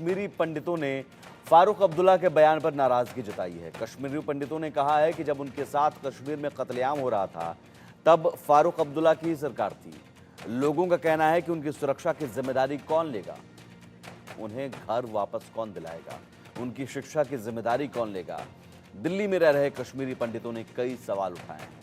कश्मीरी पंडितों ने फारूक अब्दुल्ला के बयान पर नाराजगी जताई है। कश्मीरी पंडितों ने कहा है कि जब उनके साथ कश्मीर में कत्लेआम हो रहा था तब फारूक अब्दुल्ला की सरकार थी। लोगों का कहना है कि उनकी सुरक्षा की जिम्मेदारी कौन लेगा, उन्हें घर वापस कौन दिलाएगा, उनकी शिक्षा की जिम्मेदारी कौन लेगा। दिल्ली में रह रहे कश्मीरी पंडितों ने कई सवाल उठाए हैं।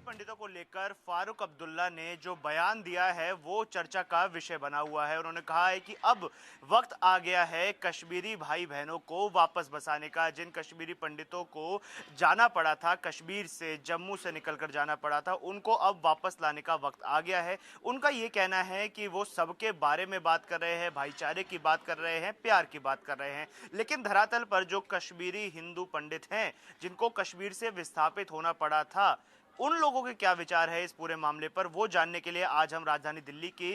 पंडितों को लेकर फारूक अब्दुल्ला ने जो बयान दिया है वो चर्चा का विषय बना हुआ है। उन्होंने कहा है कि अब वक्त आ गया है कश्मीरी भाई बहनों को वापस बसाने का। जिन कश्मीरी पंडितों को जाना पड़ा था, कश्मीर से, जम्मू से निकलकर जाना पड़ा था, उनको अब वापस लाने का वक्त आ गया है। उनका ये कहना है कि वो सबके बारे में बात कर रहे हैं, भाईचारे की बात कर रहे हैं, प्यार की बात कर रहे हैं, लेकिन धरातल पर जो कश्मीरी हिंदू पंडित हैं जिनको कश्मीर से विस्थापित होना पड़ा था, उन लोगों के क्या विचार है इस पूरे मामले पर, वो जानने के लिए आज हम राजधानी दिल्ली की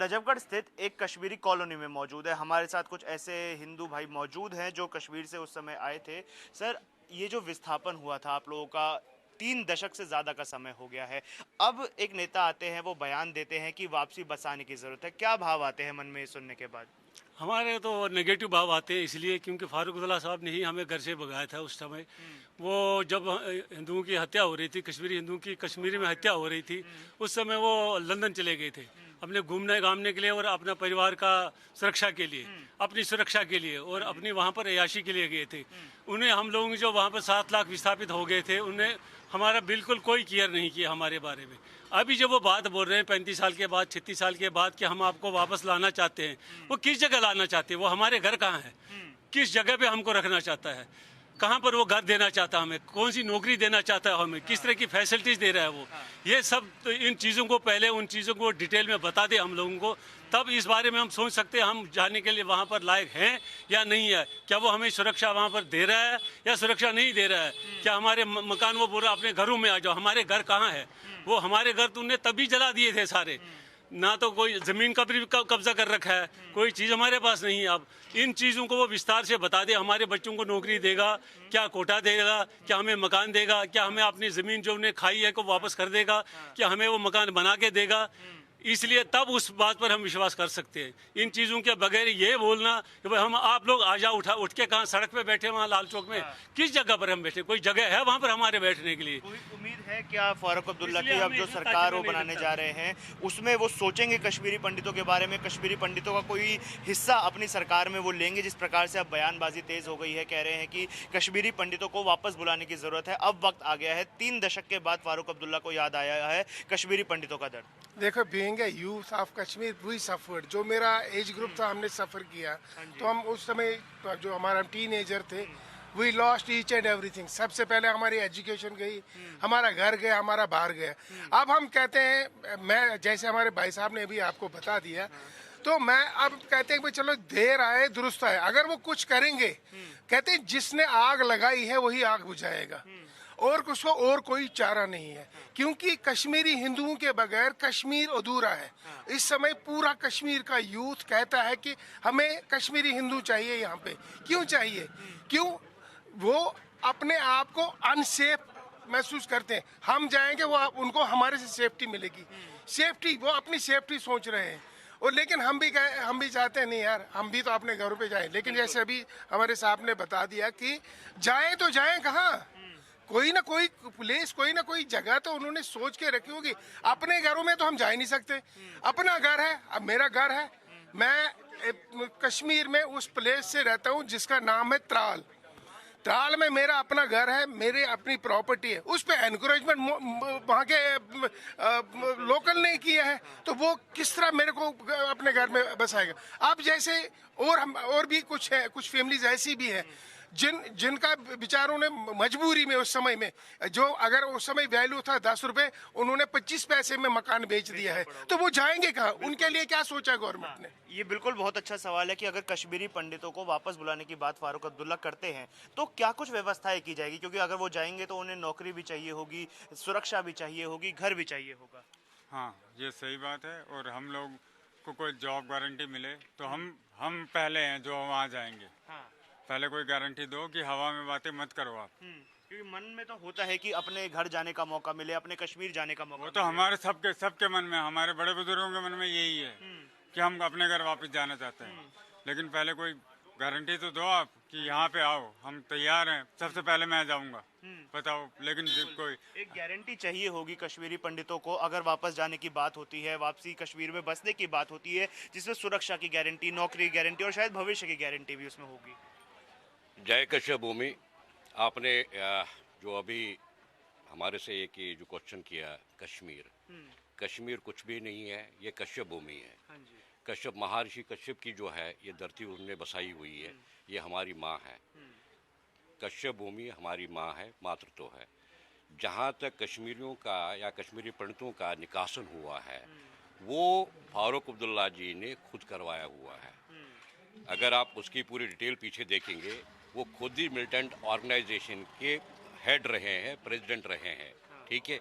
नजफगढ़ स्थित एक कश्मीरी कॉलोनी में मौजूद है। हमारे साथ कुछ ऐसे हिंदू भाई मौजूद हैं जो कश्मीर से उस समय आए थे। सर, ये जो विस्थापन हुआ था आप लोगों का, 3 दशक से ज्यादा का समय हो गया है, अब एक नेता आते हैं, वो बयान देते हैं कि वापसी बसाने की जरूरत है, क्या भाव आते हैं मन में ये सुनने के बाद? हमारे तो नेगेटिव भाव आते हैं, इसलिए क्योंकि फारूक अब्दुल्ला साहब ने ही हमें घर से भगाया था उस समय। वो जब हिंदुओं की हत्या हो रही थी, कश्मीरी हिंदुओं की कश्मीरी में हत्या हो रही थी, उस समय वो लंदन चले गए थे अपने घूमने घामने के लिए और अपना परिवार का सुरक्षा के लिए, अपनी सुरक्षा के लिए और अपनी वहाँ पर अयाशी के लिए गए थे। उन्हें हम लोग जो वहाँ पर 7 लाख विस्थापित हो गए थे, उन्हें हमारा बिल्कुल कोई केयर नहीं किया हमारे बारे में। अभी जब वो बात बोल रहे हैं 35 साल के बाद, 36 साल के बाद कि हम आपको वापस लाना चाहते हैं, वो किस जगह लाना चाहते हैं? वो हमारे घर कहाँ है? किस जगह पे हमको रखना चाहता है? कहाँ पर वो घर देना चाहता है हमें? कौन सी नौकरी देना चाहता है हमें? किस तरह की फैसिलिटीज दे रहा है वो? ये सब तो इन चीज़ों को पहले उन चीज़ों को डिटेल में बता दे हम लोगों को, तब इस बारे में हम सोच सकते हैं हम जाने के लिए वहाँ पर लायक हैं या नहीं है। क्या वो हमें सुरक्षा वहाँ पर दे रहा है या सुरक्षा नहीं दे रहा है? क्या हमारे मकान वो बोल रहा अपने घरों में आ जाओ? हमारे घर कहाँ है? वो हमारे घर तो उन्हें तभी जला दिए थे सारे। ना तो कोई ज़मीन का भी कब्जा कर रखा है, कोई चीज़ हमारे पास नहीं है। अब इन चीज़ों को वो विस्तार से बता दे। हमारे बच्चों को नौकरी देगा, क्या कोटा देगा, क्या हमें मकान देगा, क्या हमें अपनी ज़मीन जो उन्हें खाई है को वापस कर देगा, क्या हमें वो मकान बना के देगा? इसलिए तब उस बात पर हम विश्वास कर सकते हैं। इन चीज़ों के बगैर ये बोलना कि भाई हम आप लोग आ जाओ उठ के कहाँ सड़क पे बैठे वहाँ लाल चौक में, किस जगह पर हम बैठे? कोई जगह है वहाँ पर हमारे बैठने के लिए? कोई उम्मीद है क्या फारूक अब्दुल्ला की अब जो सरकार वो बनाने जा रहे हैं उसमें वो सोचेंगे कश्मीरी पंडितों के बारे में, कश्मीरी पंडितों का कोई हिस्सा अपनी सरकार में वो लेंगे? जिस प्रकार से अब बयानबाजी तेज हो गई है, कह रहे हैं कि कश्मीरी पंडितों को वापस बुलाने की जरूरत है, अब वक्त आ गया है। 3 दशक के बाद फारूक अब्दुल्ला को याद आया है कश्मीरी पंडितों का दर्द। देखो, being a youth of Kashmir we suffered, जो मेरा एज ग्रुप था हमने सफ़र किया। तो हम उस समय जो हमारा टीनेजर थे, we lost each and everything. सबसे पहले हमारी एजुकेशन गई, हमारा घर गया, हमारा बाहर गया। अब हम कहते हैं, मैं जैसे हमारे भाई साहब ने भी आपको बता दिया, तो मैं अब कहते हैं कि चलो देर आए दुरुस्त आए। अगर वो कुछ करेंगे, कहते हैं जिसने आग लगाई है वही आग बुझाएगा, और उसको और कोई चारा नहीं है। क्योंकि कश्मीरी हिंदुओं के बगैर कश्मीर अधूरा है। इस समय पूरा कश्मीर का यूथ कहता है कि हमें कश्मीरी हिंदू चाहिए यहाँ पे। क्यों चाहिए? क्यों? वो अपने आप को अनसेफ महसूस करते हैं। हम जाएंगे, वो उनको हमारे से सेफ्टी मिलेगी। सेफ्टी, वो अपनी सेफ्टी सोच रहे हैं। और लेकिन हम भी चाहते हैं नहीं यार, हम भी तो अपने घरों पे जाएं। लेकिन जैसे अभी हमारे साहब ने बता दिया कि जाएं तो जाएं कहाँ? कोई ना कोई प्लेस, कोई ना कोई जगह तो उन्होंने सोच के रखी होगी। अपने घरों में तो हम जा ही नहीं सकते। अपना घर है, अब मेरा घर है, मैं कश्मीर में उस प्लेस से रहता हूँ जिसका नाम है त्राल। त्राल में मेरा अपना घर है, मेरी अपनी प्रॉपर्टी है। उस पे एनकरेजमेंट वहाँ के लोकल नहीं किया है, तो वो किस तरह मेरे को अपने घर में बसाएगा? अब जैसे और भी कुछ है, कुछ फैमिलीज ऐसी भी है जिनका बेचारों ने मजबूरी में उस समय में, जो अगर उस समय वैल्यू था 10 रुपए, उन्होंने 25 पैसे में मकान बेच दिया है। तो वो जाएंगे कहाँ? उनके लिए क्या सोचा गवर्नमेंट ने? ये बिल्कुल बहुत अच्छा सवाल है कि अगर कश्मीरी पंडितों को वापस बुलाने की बात फारूक अब्दुल्ला करते हैं तो क्या कुछ व्यवस्थाएं की जाएगी? क्योंकि अगर वो जाएंगे तो उन्हें नौकरी भी चाहिए होगी, सुरक्षा भी चाहिए होगी, घर भी चाहिए होगा। हाँ, ये सही बात है। और हम लोग को कोई जॉब गारंटी मिले तो हम पहले हैं जो वहाँ जाएंगे। हाँ। पहले कोई गारंटी दो कि हवा में बातें मत करो आप। क्योंकि मन में तो होता है कि अपने घर जाने का मौका मिले, अपने कश्मीर जाने का मौका वो तो मिले। हमारे सबके मन में, हमारे बड़े बुजुर्गों के मन में यही है कि हम अपने घर वापस जाना चाहते हैं। लेकिन पहले कोई गारंटी तो दो आप कि यहाँ पे आओ, हम तैयार हैं, सबसे पहले मैं जाऊँगा, बताओ। लेकिन कोई एक गारंटी चाहिए होगी कश्मीरी पंडितों को अगर वापस जाने की बात होती है, वापसी कश्मीर में बसने की बात होती है, जिसमें सुरक्षा की गारंटी, नौकरी की गारंटी और शायद भविष्य की गारंटी भी उसमें होगी। जय कश्यप भूमि, आपने जो अभी हमारे से एक ये जो क्वेश्चन किया, कश्मीर कुछ भी नहीं है, ये कश्यप भूमि है। हाँ जी। कश्यप, महर्षि कश्यप की जो है ये धरती उन्होंने बसाई हुई है, ये हमारी माँ है। कश्यप भूमि हमारी माँ है, मातृत्व है। जहाँ तक कश्मीरियों का या कश्मीरी पंडितों का निकासन हुआ है, वो फारूक अब्दुल्ला जी ने खुद करवाया हुआ है। अगर आप उसकी पूरी डिटेल पीछे देखेंगे, वो खुद ही मिलिटेंट ऑर्गेनाइजेशन के हेड रहे हैं, प्रेसिडेंट रहे हैं, ठीक है।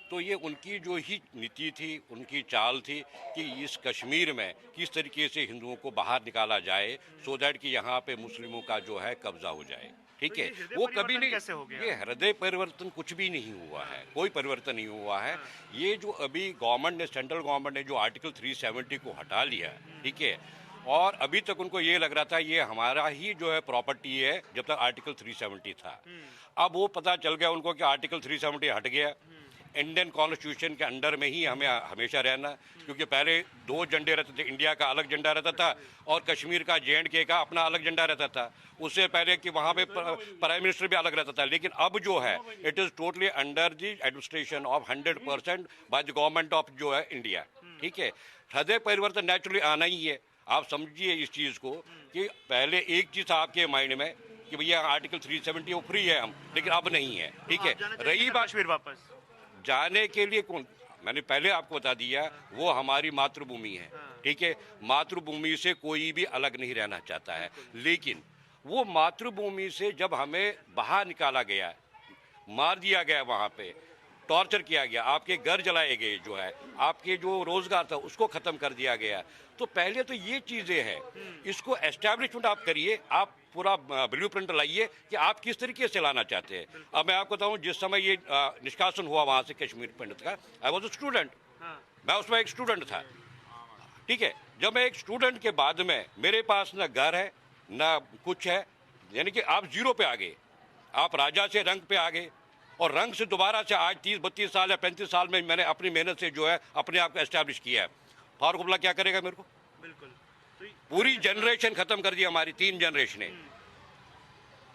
तो ये उनकी जो ही नीति थी, उनकी चाल थी कि इस कश्मीर में किस तरीके से हिंदुओं को बाहर निकाला जाए, सो दैट कि यहाँ पे मुस्लिमों का जो है कब्जा हो जाए, ठीक है। वो कभी नहीं, कैसे हो गया? ये हृदय परिवर्तन कुछ भी नहीं हुआ है, कोई परिवर्तन नहीं हुआ है। ये जो अभी गवर्नमेंट ने, सेंट्रल गवर्नमेंट ने जो आर्टिकल 370 को हटा लिया, ठीक है, और अभी तक उनको ये लग रहा था ये हमारा ही जो है प्रॉपर्टी है, जब तक आर्टिकल 370 था। अब वो पता चल गया उनको कि आर्टिकल 370 हट गया, इंडियन कॉन्स्टिट्यूशन के अंडर में ही हमें हमेशा रहना, क्योंकि पहले दो झंडे रहते थे, इंडिया का अलग झंडा रहता था और कश्मीर का JNK का अपना अलग झंडा रहता था। उससे पहले कि वहाँ पे प्राइम मिनिस्टर भी अलग रहता था। लेकिन अब जो है it is totally under the administration of 100% by the government of जो है इंडिया, ठीक है। हृदय परिवर्तन नेचुरली आना ही है। आप समझिए इस चीज़ को कि पहले एक चीज़ था आपके माइंड में कि भैया आर्टिकल 370 वो फ्री है हम, लेकिन अब नहीं है, ठीक है। रही बात कश्मीर वापस जाने के लिए, कौन, मैंने पहले आपको बता दिया, वो हमारी मातृभूमि है, ठीक है। मातृभूमि से कोई भी अलग नहीं रहना चाहता है, लेकिन वो मातृभूमि से जब हमें बाहर निकाला गया, मार दिया गया, वहाँ पे टॉर्चर किया गया, आपके घर जलाए गए, जो है आपके जो रोजगार था उसको खत्म कर दिया गया, तो पहले तो ये चीजें हैं, इसको एस्टैब्लिशमेंट आप करिए, आप पूरा ब्लूप्रिंट लाइए कि आप किस तरीके से लाना चाहते हैं। अब मैं आपको बताऊं, जिस समय ये निष्कासन हुआ वहाँ से कश्मीर पंडित का, आई वॉज अ स्टूडेंट, मैं उसमें एक स्टूडेंट था, ठीक है। जब मैं एक स्टूडेंट के बाद में मेरे पास ना घर है ना कुछ है, यानी कि आप जीरो पे आ गए, आप राजा से रंग पे आ गए, और रंग से दोबारा से आज 30-32 साल या 35 साल में मैंने अपनी मेहनत से जो है अपने आप को एस्टैब्लिश किया है। फारूक अब्दुल्ला क्या करेगा मेरे को? बिल्कुल। पूरी जनरेशन खत्म कर दी, हमारी 3 जनरेशनें,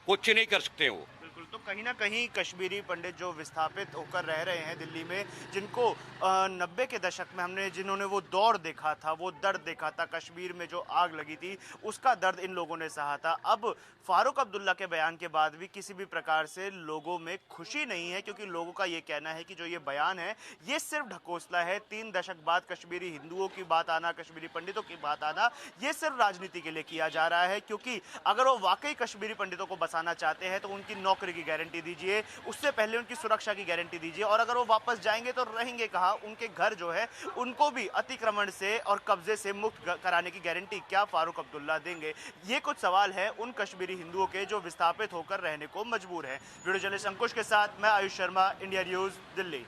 कुछ नहीं कर सकते वो। बिल्कुल। तो कहीं ना कहीं कश्मीरी पंडित जो विस्थापित होकर रह रहे हैं दिल्ली में, जिनको 90 के दशक में हमने, जिन्होंने वो दौर देखा था, वो दर्द देखा था, कश्मीर में जो आग लगी थी उसका दर्द इन लोगों ने सहा था। अब फारूक अब्दुल्ला के बयान के बाद भी किसी भी प्रकार से लोगों में खुशी नहीं है, क्योंकि लोगों का ये कहना है कि जो ये बयान है ये सिर्फ ढकोसला है। 3 दशक बाद कश्मीरी हिंदुओं की बात आना, कश्मीरी पंडितों की बात आना, ये सिर्फ राजनीति के लिए किया जा रहा है। क्योंकि अगर वो वाकई कश्मीरी पंडितों को बसाना चाहते हैं तो उनकी नौकरी की गारंटी दीजिए, उससे पहले उनकी सुरक्षा की गारंटी दीजिए, और अगर वो वापस जाएंगे तो रहेंगे कहाँ? उनके घर जो है उनको भी अतिक्रमण से और कब्जे से मुक्त कराने की गारंटी क्या फारूक अब्दुल्ला देंगे? ये कुछ सवाल है उन कश्मीरी हिंदुओं के जो विस्थापित होकर रहने को मजबूर हैं। वीडियो जर्नलिस्ट अंकुश के साथ मैं आयुष शर्मा, इंडिया न्यूज़, दिल्ली।